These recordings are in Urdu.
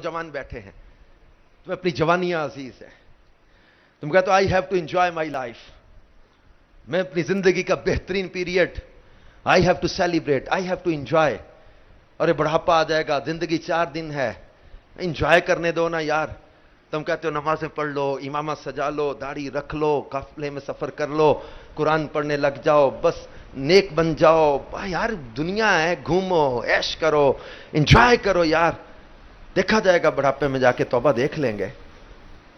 جوان بیٹھے ہیں، تمہیں اپنی جوانیاں عزیز ہے، تم کہتے ہو I have to enjoy my life, میں اپنی زندگی کا بہترین period I have to celebrate, I have to enjoy. اور یہ بڑھاپا آ جائے گا، زندگی 4 دن ہے، انجوائے کرنے دو نا یار. تم کہتے ہو نمازیں پڑھ لو، امامہ سجا لو، داڑھی رکھ لو، قافلے میں سفر کر لو، قرآن پڑھنے لگ جاؤ، بس نیک بن جاؤ. یار دنیا ہے، گھومو، عیش کرو، انجوائے کرو یار. دیکھا جائے گا بڑھاپے میں جا کے، توبہ دیکھ لیں گے.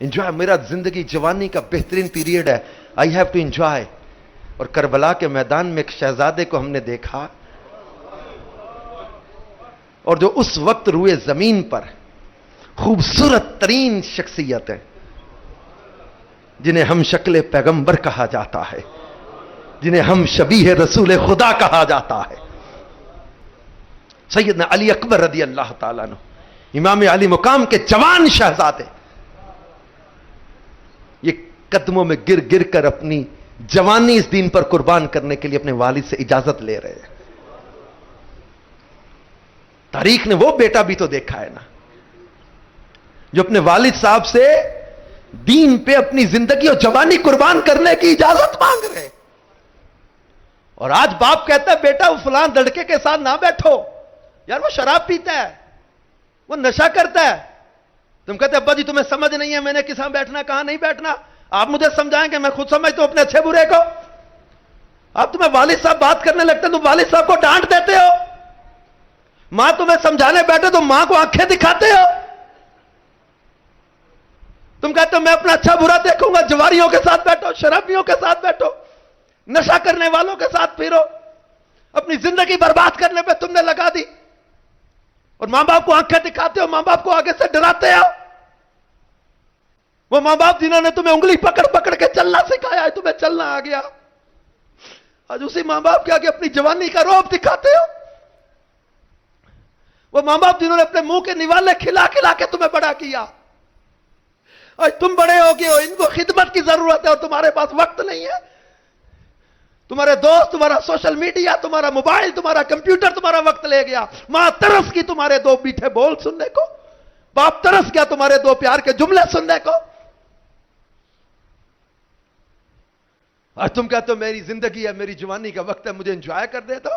انجوائے، میرا زندگی جوانی کا بہترین پیریڈ ہے، آئی ہیو ٹو انجوائے. اور کربلا کے میدان میں ایک شہزادے کو ہم نے دیکھا، اور جو اس وقت روئے زمین پر خوبصورت ترین شخصیت ہے، جنہیں ہم شکل پیغمبر کہا جاتا ہے، جنہیں ہم شبیہ رسول خدا کہا جاتا ہے، سیدنا علی اکبر رضی اللہ تعالیٰ عنہ، امام علی مقام کے جوان شہزادے، یہ قدموں میں گر گر کر اپنی جوانی اس دین پر قربان کرنے کے لیے اپنے والد سے اجازت لے رہے ہیں. تاریخ نے وہ بیٹا بھی تو دیکھا ہے نا، جو اپنے والد صاحب سے دین پہ اپنی زندگی اور جوانی قربان کرنے کی اجازت مانگ رہے. اور آج باپ کہتا ہے بیٹا وہ فلاں لڑکے کے ساتھ نہ بیٹھو، یار وہ شراب پیتا ہے، وہ نشہ کرتا ہے. تم کہتے ابا جی تمہیں سمجھ نہیں ہے میں نے کہاں بیٹھنا کہاں نہیں بیٹھنا، آپ مجھے سمجھائیں کہ میں خود سمجھتا ہوں اپنے اچھے برے کو. اب تمہیں والد صاحب بات کرنے لگتے ہیں، تم والد صاحب کو ڈانٹ دیتے ہو. ماں تمہیں سمجھانے بیٹھے تو ماں کو آنکھیں دکھاتے ہو. تم کہتے ہو میں اپنا اچھا برا دیکھوں گا، جواریوں کے ساتھ بیٹھو، شرابیوں کے ساتھ بیٹھو، نشہ کرنے والوں کے ساتھ پھرو، اپنی زندگی برباد کرنے پہ تم نے لگا دی. اور ماں باپ کو آنکھیں دکھاتے ہو، ماں باپ کو آگے سے ڈراتے ہو. وہ ماں باپ جنہوں نے تمہیں انگلی پکڑ پکڑ کے چلنا سکھایا ہے، تمہیں چلنا آ گیا، آج اسی ماں باپ کے آگے اپنی جوانی کا رعب دکھاتے ہو. وہ ماں باپ جنہوں نے اپنے منہ کے نوالے کھلا کھلا کے تمہیں بڑا کیا، آج تم بڑے ہو گئے ہو، ان کو خدمت کی ضرورت ہے اور تمہارے پاس وقت نہیں ہے. تمہارے دوست، تمہارا سوشل میڈیا، تمہارا موبائل، تمہارا کمپیوٹر تمہارا وقت لے گیا. ماں ترس کی تمہارے 2 میٹھے بول سننے کو، باپ ترس گیا تمہارے 2 پیار کے جملے سننے کو. آج تم کہتے ہو میری زندگی ہے، میری جوانی کا وقت ہے، مجھے انجوائے کر دے. تو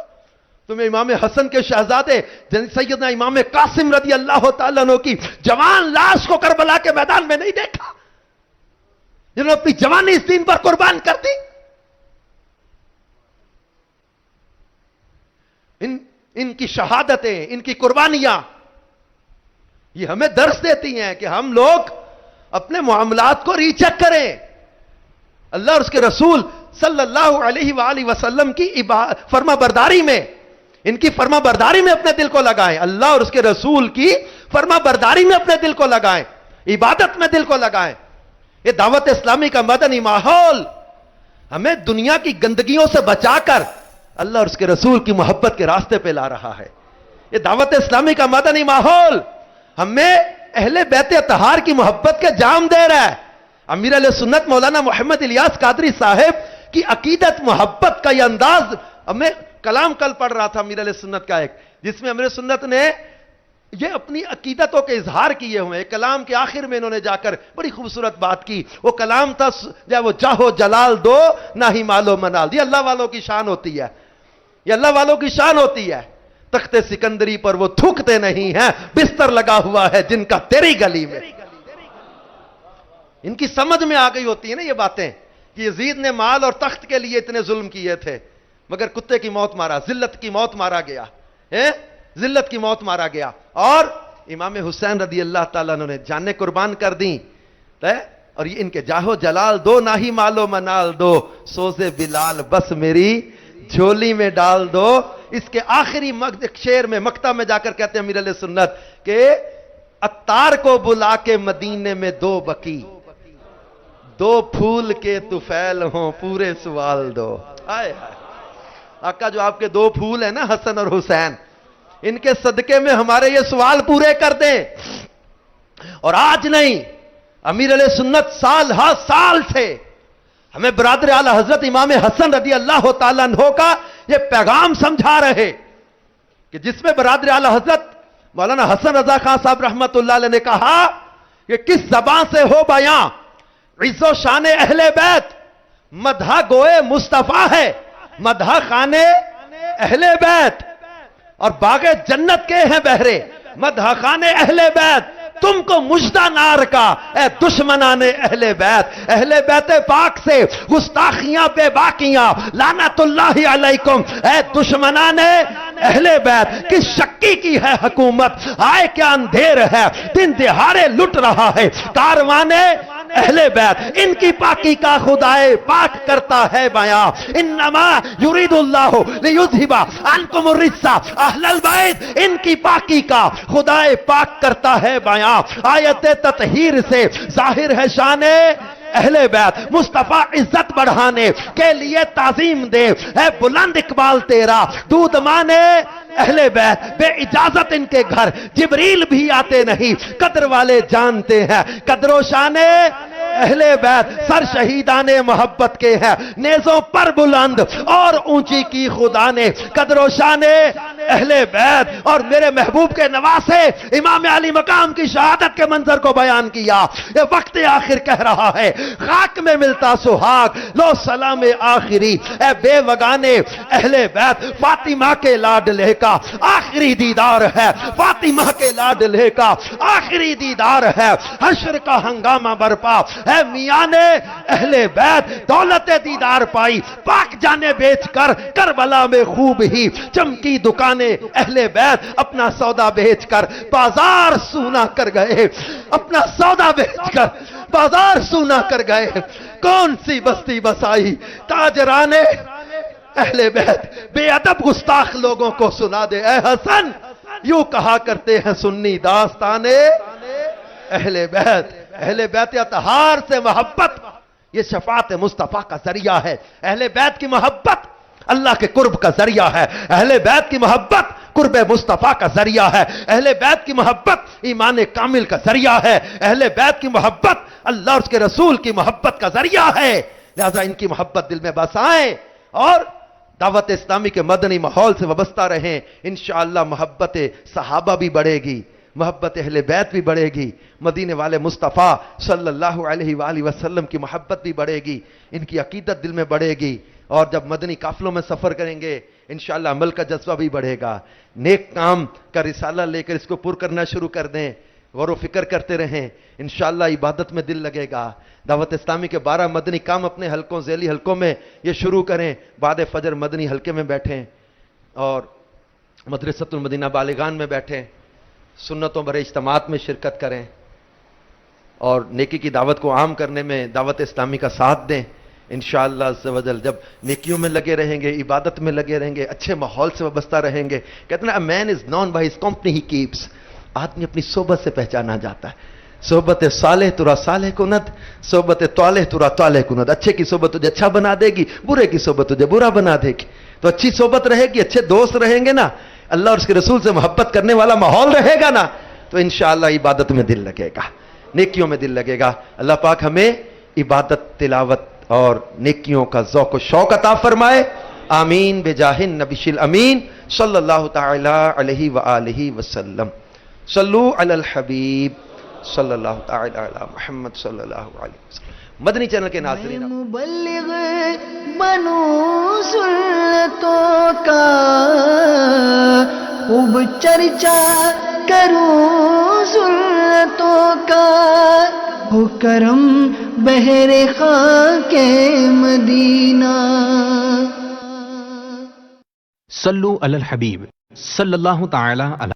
تمہیں امام حسن کے شہزادے سیدنا امام قاسم رضی اللہ تعالیٰ عنہ کی جوان لاش کو کربلا کے میدان میں نہیں دیکھا، جنہوں نے اپنی جوانی اس دین پر قربان کر دی. ان کی شہادتیں، ان کی قربانیاں یہ ہمیں درس دیتی ہیں کہ ہم لوگ اپنے معاملات کو ری چیک کریں. اللہ اور اس کے رسول صلی اللہ علیہ وآلہ وسلم کی فرما برداری میں، ان کی فرما برداری میں اپنے دل کو لگائیں. اللہ اور اس کے رسول کی فرما برداری میں اپنے دل کو لگائیں، عبادت میں دل کو لگائیں. یہ دعوت اسلامی کا مدنی ماحول ہمیں دنیا کی گندگیوں سے بچا کر اللہ اور اس کے رسول کی محبت کے راستے پہ لا رہا ہے. یہ دعوت اسلامی کا مدنی ماحول ہمیں اہل بیت اطہار کی محبت کے جام دے رہا ہے. امیر علیہ سنت مولانا محمد الیاس قادری صاحب کی عقیدت محبت کا یہ انداز، ہمیں کلام کل پڑھ رہا تھا امیر علیہ سنت کا ایک، جس میں امیر سنت نے یہ اپنی عقیدتوں کے اظہار کیے ہوئے. کلام کے آخر میں انہوں نے جا کر بڑی خوبصورت بات کی. وہ کلام تھا وہ جاہو جلال دو نہ ہی مالو منال. یہ اللہ والوں کی شان ہوتی ہے، یہ اللہ والوں کی شان ہوتی ہے. تخت سکندری پر وہ تھوکتے نہیں ہیں، بستر لگا ہوا ہے جن کا تیری گلی میں. ان کی سمجھ میں آ گئی ہوتی ہے نا یہ باتیں کہ یزید نے مال اور تخت کے لیے اتنے ظلم کیے تھے، مگر کتے کی موت مارا، ذلت کی موت مارا گیا، ذلت کی موت مارا گیا. اور امام حسین رضی اللہ تعالیٰ نے جانیں قربان کر دیں. اور یہ ان کے جاہو جلال دو نہ ہی مالو منال دو، سوزے بلال بس میری جھولی میں ڈال دو. اس کے آخری شعر میں مقطع میں جا کر کہتے ہیں امیر علیہ سنت کہ عطار کو بلا کے مدینے میں 2 بکی، 2 پھول کے طفیل ہوں پورے سوال دو. آئے آقا جو آپ کے 2 پھول ہیں نا حسن اور حسین، ان کے صدقے میں ہمارے یہ سوال پورے کر دیں. اور آج نہیں، امیر علیہ سنت سال ہر سال سے ہمیں برادر اعلی حضرت امام حسن رضی اللہ تعالیٰ عنہ کا یہ پیغام سمجھا رہے کہ جس میں برادر اعلی حضرت مولانا حسن رضا خان صاحب رحمت اللہ علیہ نے کہا کہ کس زبان سے ہو بیاں عز و شان اہل بیت، مدح گوئے مصطفیٰ ہے، مدح خانے اہل بیت، اور باغ جنت کے ہیں بہرے مدح خانے اہل بیت، تم کو مجدہ نار کا اے دشمنان اہل بیت پاک سے گستاخیاں بے باقیاں، لعنت اللہ علیکم اے دشمنان اہل بیت۔ کس شکی کی ہے حکومت، آئے کیا اندھیر ہے، دن دہاڑے لٹ رہا ہے کارواں اہل بیت، ان کی پاکی کا خدائے پاک کرتا ہے بیاں، انما یرید اللہ لیذھب عنکم الرجس اہل البیت، ان کی پاکی کا خدائے پاک کرتا ہے بیاں۔ آیت تطہیر سے ظاہر ہے شان اہل بیت، مصطفیٰ عزت بڑھانے کے لیے تعظیم دے، اے بلند اقبال تیرا دودھ مانے اہل بیت، بے اجازت ان کے گھر جبریل بھی آتے نہیں، قدر والے جانتے ہیں قدر و شان اہل بیت، سر شہیدان محبت کے ہیں نیزوں پر بلند اور اونچی کی خدا نے قدر و شان اہل بیت۔ اور میرے محبوب کے نواسے امام علی مقام کی شہادت کے منظر کو بیان کیا، یہ وقت آخر کہہ رہا ہے خاک میں ملتا سہاگ لو سلام آخری، اے بے وگانے اہل بیت، فاطمہ کے لاڈلے کا آخری دیدار ہے، فاطمہ کے لاڈلے کا آخری دیدار ہے، حشر کا ہنگامہ برپا اے میاں نے اہل بیت، دولت دیدار پائی پاک جانے بیچ کر کربلا میں خوب ہی چمکی دکانیں اہل بیت، اپنا سودا بیچ کر بازار سونا کر گئے، اپنا سودا بیچ کر بازار سونا کر گئے، کون سی بستی بسائی تاجران اہل بیت، بے ادب گستاخ لوگوں کو سنا دے اے حسن، یوں کہا کرتے ہیں سنی داستان اہل بیت، اہل بیت اطہار سے محبت یہ شفاعت مصطفیٰ کا ذریعہ ہے، اہل بیت کی محبت اللہ کے قرب کا ذریعہ ہے، اہل بیت کی محبت قرب مصطفیٰ کا ذریعہ ہے، اہل بیت کی محبت ایمان کامل کا ذریعہ ہے، اہل بیت کی محبت اللہ اور اس کے رسول کی محبت کا ذریعہ ہے، لہذا ان کی محبت دل میں بسائیں اور دعوت اسلامی کے مدنی ماحول سے وابستہ رہیں، انشاءاللہ محبت صحابہ بھی بڑھے گی، محبت اہل بیت بھی بڑھے گی، مدینے والے مصطفیٰ صلی اللہ علیہ وآلہ وسلم کی محبت بھی بڑھے گی، ان کی عقیدت دل میں بڑھے گی، اور جب مدنی قافلوں میں سفر کریں گے انشاءاللہ عمل کا جذبہ بھی بڑھے گا، نیک کام کا رسالہ لے کر اس کو پر کرنا شروع کر دیں، غور و فکر کرتے رہیں، انشاءاللہ عبادت میں دل لگے گا۔ دعوت اسلامی کے 12 مدنی کام اپنے حلقوں ذیلی حلقوں میں یہ شروع کریں، بعد فجر مدنی حلقے میں بیٹھیں اور مدرسۃ المدینہ بالغان میں بیٹھیں، سنتوں بھرے اجتماعات میں شرکت کریں اور نیکی کی دعوت کو عام کرنے میں دعوت اسلامی کا ساتھ دیں، انشاءاللہ عز و جل جب نیکیوں میں لگے رہیں گے، عبادت میں لگے رہیں گے، اچھے ماحول سے وابستہ رہیں گے، کہتے ہیں a man is known by his company he keeps، آدمی اپنی صحبت سے پہچانا جاتا ہے، صحبت صالح ترا صالح کند، صحبت طالح ترا طالح کند، اچھے کی صحبت تجھے اچھا بنا دے گی، برے کی صحبت تجھے برا بنا دے گی، تو اچھی صحبت رہے گی، اچھے دوست رہیں گے نا، اللہ اور اس کے رسول سے محبت کرنے والا ماحول رہے گا نا، تو انشاءاللہ عبادت میں دل لگے گا، نیکیوں میں دل لگے گا۔ اللہ پاک ہمیں عبادت، تلاوت اور نیکیوں کا ذوق و شوق عطا فرمائے، آمین بجاہ النبی الامین صلی اللہ تعالی علیہ وآلہ وسلم۔ صلو علی الحبیب صلی اللہ تعالی علی محمد صلی اللہ علیہ وسلم۔ مدنی چینل کے ناظرین، مبلغ بنو سنتوں کا خوب چرچا کروں سنتوں کا، ہو کرم بہر خاک مدینہ۔ صلو علی الحبیب صلی اللہ تعالی علی